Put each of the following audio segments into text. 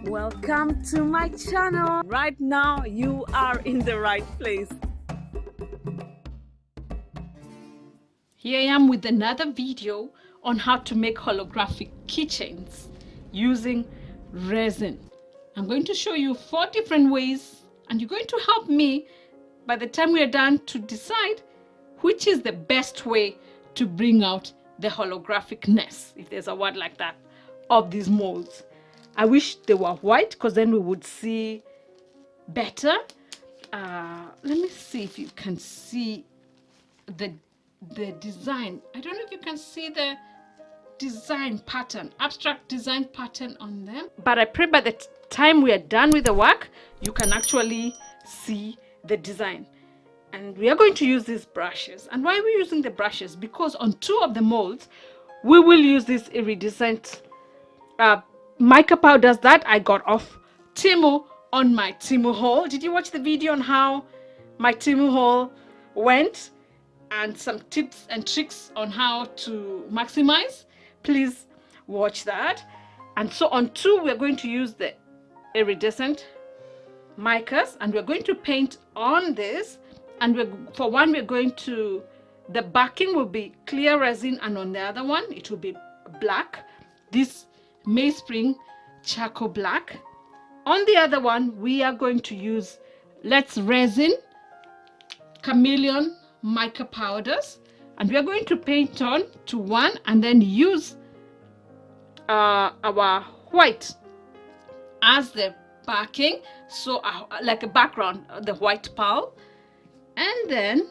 Welcome to my channel. Right now you are in the right place. Here I am with another video on how to make holographic keychains using resin. I'm going to show you 4 different ways, and you're going to help me by the time we are done to decide which is the best way to bring out the holographicness, if there's a word like that, of these molds. I wish they were white because then we would see better. Let me see if you can see the design. I don't know if you can see the design pattern, abstract design pattern on them. But I pray by the time we are done with the work, you can actually see the design. And we are going to use these brushes. And why are we using the brushes? Because on 2 of the molds, we will use this iridescent mica powders that I got off Temu on my Temu haul. Did you watch the video on how my Temu haul went and some tips and tricks on how to maximize? Please watch that. And so on 2, we're going to use the iridescent micas, and we're going to paint on this. And for one, we're going to, the backing will be clear resin, and on the other one it will be black, this Mayspring charcoal black. On the other one, we are going to use Let's Resin Chameleon mica powders, and we are going to paint on to one and then use our white as the backing, so like a background, the white pearl. And then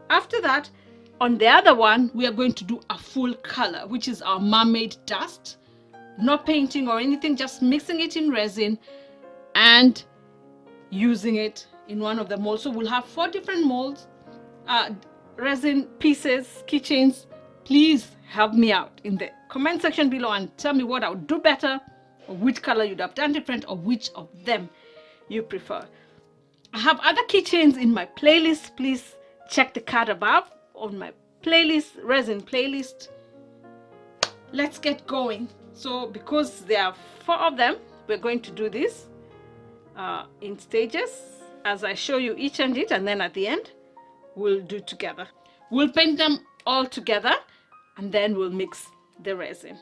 after that, on the other one, we are going to do a full color, which is our mermaid dust. No painting or anything, just mixing it in resin and using it in one of the molds. So we'll have 4 different molds, resin pieces, keychains. Please help me out in the comment section below and tell me what I would do better, or which color you'd have done different, or which of them you prefer. I have other keychains in my playlist. Please check the card above on my playlist, resin playlist. Let's get going. So because there are 4 of them, we're going to do this in stages as I show you each and then at the end we'll do together. We'll paint them all together and then we'll mix the resin.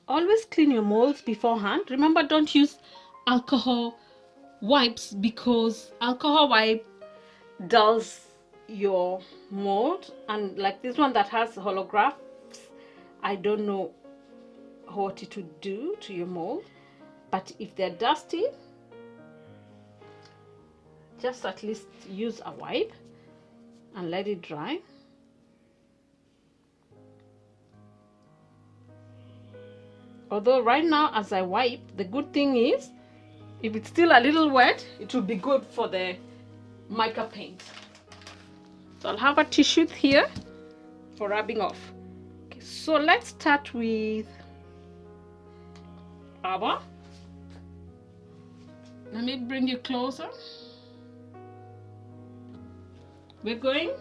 Always clean your molds beforehand. Remember, don't use alcohol wipes because alcohol wipe dulls your mold, and like this one that has holographs, I don't know what it would do to your mold, but if they're dusty, just at least use a wipe and let it dry. Although right now as I wipe, the good thing is if it's still a little wet, it will be good for the mica paint. So I'll have a tissue here for rubbing off. Okay, so let's start with our, let me bring you closer. We're going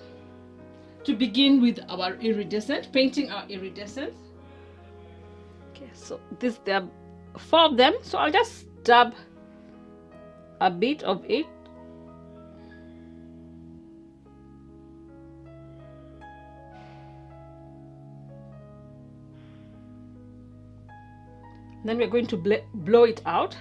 to begin with our iridescent, painting our iridescent. Okay, so there are 4 of them, so I'll just dab a bit of it. Then we're going to blow it out.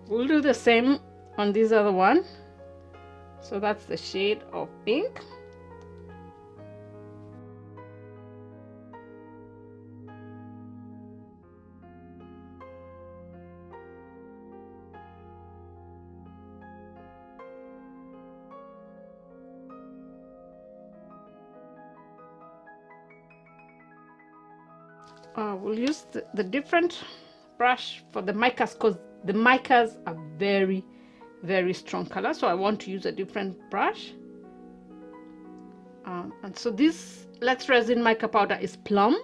We'll do the same on this other one. So that's the shade of pink. We'll use the different brush for the micas because the micas are very, very strong color. So I want to use a different brush. And so this Let's Resin mica powder is plum.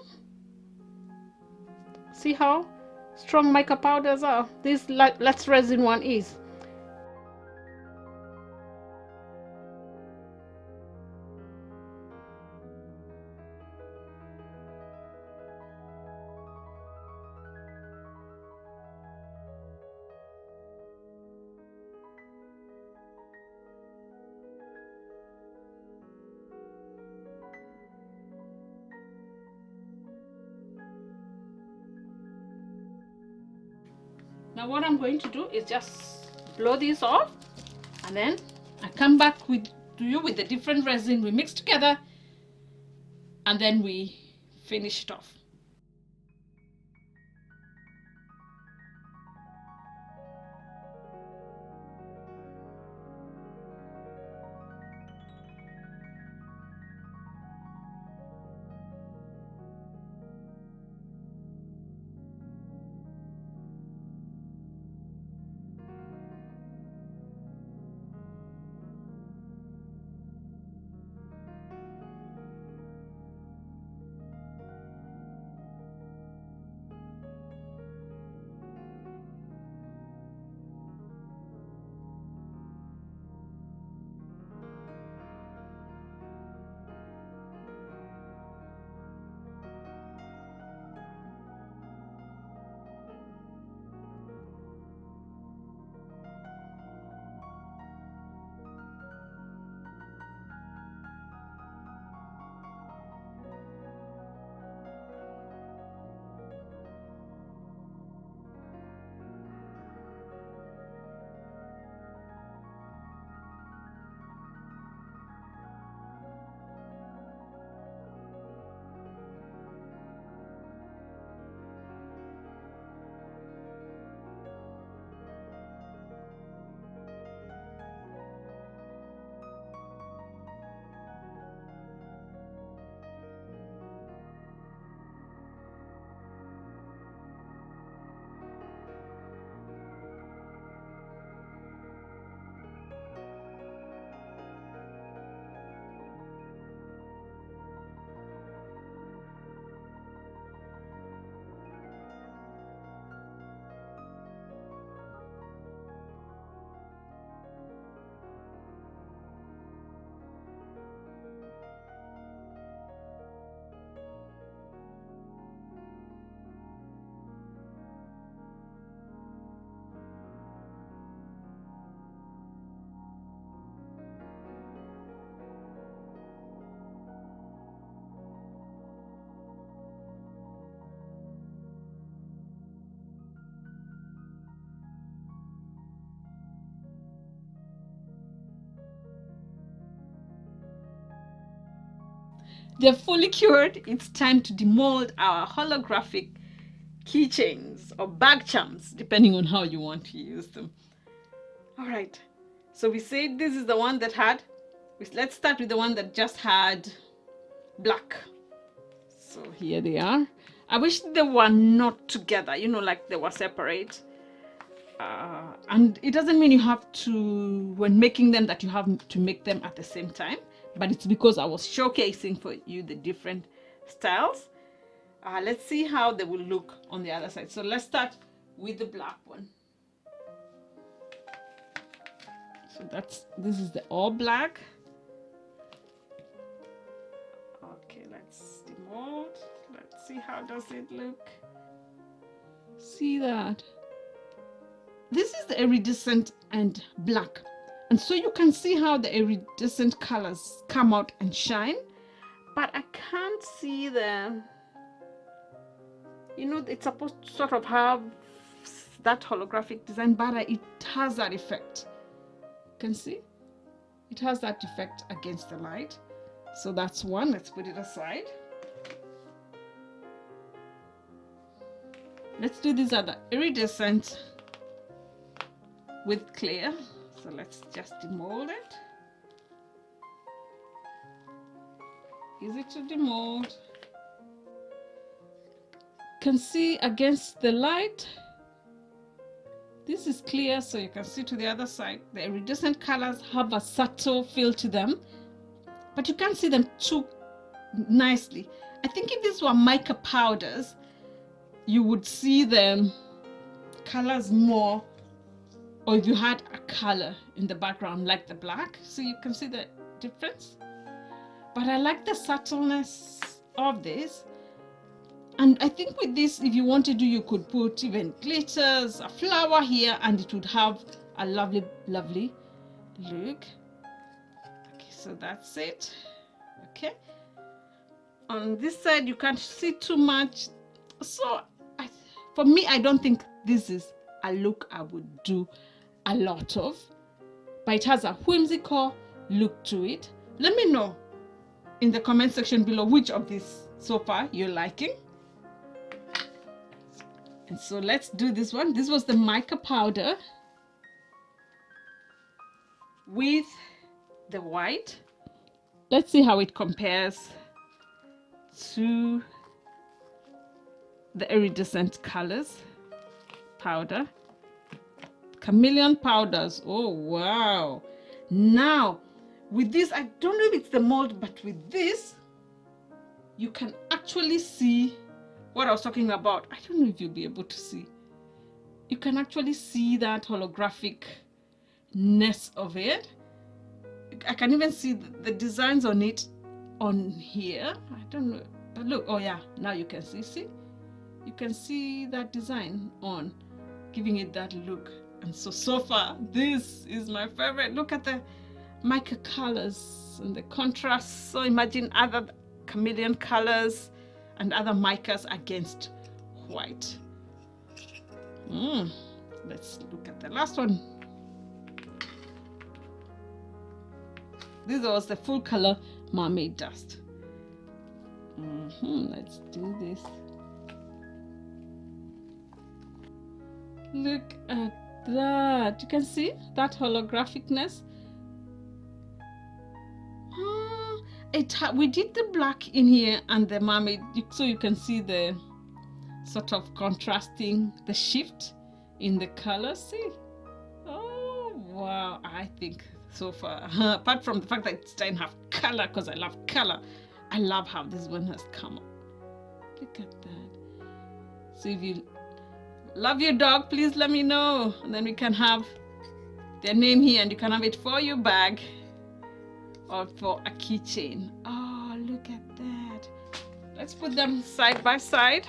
See how strong mica powders are? This Let's Resin one is. Now what I'm going to do is just blow this off, and then I come back to you with the different resin we mix together, and then we finish it off. They're fully cured. It's time to demold our holographic keychains or bag charms, depending on how you want to use them. All right, so we said this is the one that had, let's start with the one that just had black. So here they are. I wish they were not together, you know, like they were separate. And it doesn't mean you have to, when making them, that you have to make them at the same time, but it's because I was showcasing for you the different styles. Let's see how they will look on the other side. So let's start with the black one. So this is the all black. Okay, let's demold. Let's see how does it look. See that? This is the iridescent and black. And so you can see how the iridescent colors come out and shine, but I can't see the, you know, it's supposed to sort of have that holographic design, but it has that effect. You can see it has that effect against the light. So that's one. Let's put it aside. Let's do these other iridescent with clear. So let's just demold it. Easy to demold. Can see against the light. This is clear, so you can see to the other side. The iridescent colors have a subtle feel to them, but you can't see them too nicely. I think if these were mica powders, you would see the colors more, or if you had a color in the background like the black, so you can see the difference. But I like the subtleness of this. And I think with this, if you wanted to, you could put even glitters, a flower here, and it would have a lovely, lovely look. Okay, so that's it. Okay. On this side, you can't see too much. So for me, I don't think this is a look I would do a lot of. But it has a whimsical look to it. Let me know in the comment section below which of these so far you're liking. And so let's do this one. This was the mica powder with the white. Let's see how it compares to the iridescent colors. Powder. Chameleon powders. Oh, wow. Now, with this, I don't know if it's the mold, but with this, you can actually see what I was talking about. I don't know if you'll be able to see. You can actually see that holographicness of it. I can even see the designs on it on here. I don't know, but look, oh yeah, now you can see you can see that design on, giving it that look. And so far this is my favorite. Look at the mica colors and the contrast. So imagine other chameleon colors and other micas against white. Let's look at the last one. This was the full color mermaid dust. Let's do this. Look at that. You can see that holographicness. We did the black in here and the mermaid, so you can see the sort of contrasting, the shift in the color. See? Oh wow, I think so far, apart from the fact that it doesn't have color, because I love color, I love how this one has come up. Look at that. So if you love your dog, please let me know, and then we can have their name here and you can have it for your bag or for a keychain. Oh, look at that. Let's put them side by side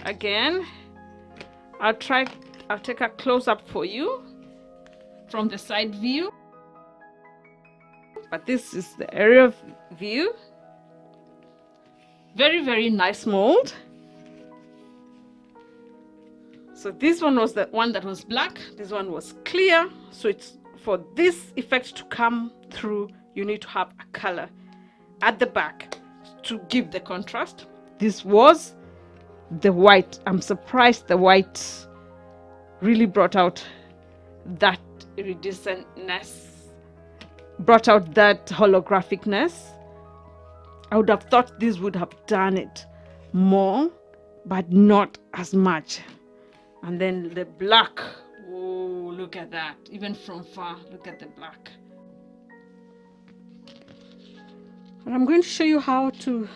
again. I'll take a close-up for you from the side view, but this is the area view. Very, very nice mold. So this one was the one that was black, this one was clear. So it's for this effect to come through, you need to have a color at the back to give the contrast. This was the white. I'm surprised the white really brought out that iridescentness, brought out that holographicness. I would have thought this would have done it more, but not as much. And then the black, oh, look at that. Even from far, look at the black. And I'm going to show you how to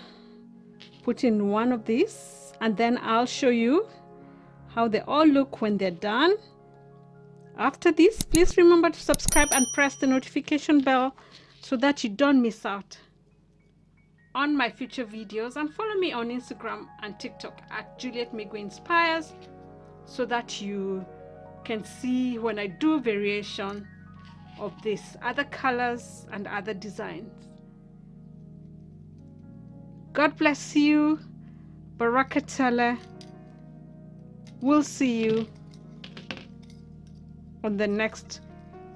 put in one of these, and then I'll show you how they all look when they're done. After this, please remember to subscribe and press the notification bell so that you don't miss out on my future videos, and follow me on Instagram and TikTok at Juliet Migwe Inspires, so that you can see when I do variation of this, other colors and other designs. God bless you. Barakatala. We'll see you on the next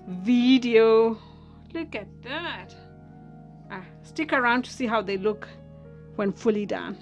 video. Look at that. Stick around to see how they look when fully done.